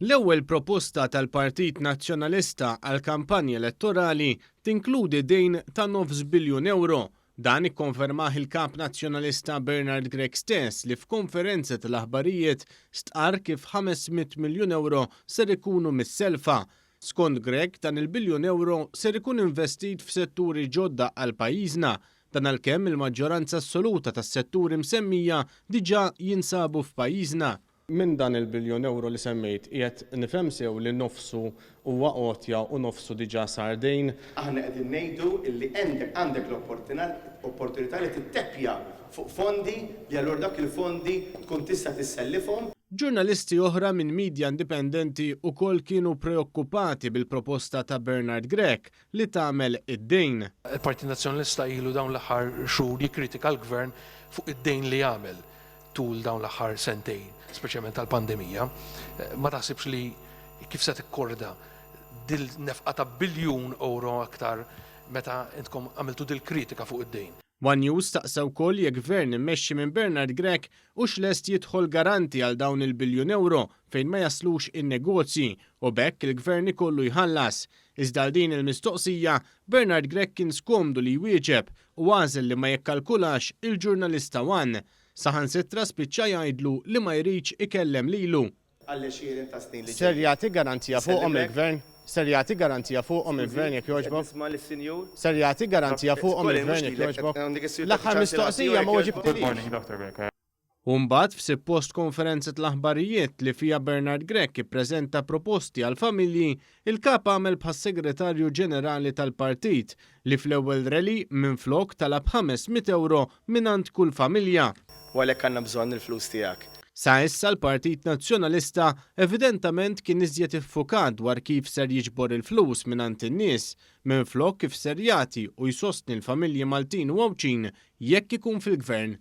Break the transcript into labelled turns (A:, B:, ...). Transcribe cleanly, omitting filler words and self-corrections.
A: L-ewwel proposta tal-Partit Nazzjonalista għal kampanja elettorali tinkludi dejn ta' nofs biljun euro. Dan ikkonfermah il-kap nazzjonalista Bernard Grech stess li f'konferenza tal-aħbarijiet stqar kif 500 miljun euro ser ikunu mis-selfa. Skont Grech dan il-biljun euro ser ikun investit f'setturi ġodda għal pajjiżna. Dan għalkemm il-maġġoranza assoluta tas-setturi msemmija diġà jinsabu f'pajjiżna. Minn dan il-biljun euro li semmejt, qiegħed nifhem sew li nofsu huwa qotja u nofsu diġà sar dejn.
B: Aħna qegħdin ngħidu li għandek l-opportunità li titteppja fuq fondi li allura dak il-fondi tkun tista' tissellifhom.
A: Ġurnalisti oħra minn midja indipendenti wkoll kienu preokkupati bil-proposta ta' Bernard Grech li tagħmel id-dejn.
C: Il-Partit Nazzjonalista ilu dawn l-aħħar xhur jikkritika l-Gvern fuq id-dejn li jagħmel tul dawn l-aħħar sentejn, speċjalment tal-pandemija. Ma taħsibx li kif se tikkorda dil-nefqa ta' biljun euro aktar meta intkom għamiltu dil-kritika fuq id-dejn.
A: One News staqsa wkoll jekk gvern immexxi minn Bernard Grech hux lest jidħol garanti għal dawn il-biljun euro fejn ma jaslux in-negozji u bekk il-gvern ikollu jħallas. Iżda għal din il-mistoqsija Bernard Grech kien skomdu li jwieġeb u għażel li ma jekkalkulax il-ġurnalista One. Saħansittra spiċċa jgħidlu li ma jridx ikellem lilu. Ser jagħti garantija fuqhom il-gvern? Ser jagħti garantija fuqhom il-gvern jekk jogħġbok? Ser jagħti garantija fuqhom il-gvern jekk jogħġbok? L-aħħar mistoqsija ma weġibtilix. U mbagħad f'sib post konferenza tal-aħbarijiet li fija Bernard Grech ippreżenta proposti għal familji, il-kap għamel bħas-Segretarju Ġenerali tal-Partit li fl-ewwel rally minflok talab 500 euro mingħand kull familja.
B: U għalhekk għandna bżonn il-flus tiegħek.
A: Sa issa l-Partit Nazzjonalista evidentament kien iżjed iffukat dwar kif ser jiġbor il-flus mingħand in-nies minflok kif ser jagħti u jsostni l-familji Maltin u Għawċin jekk ikun fil-gvern.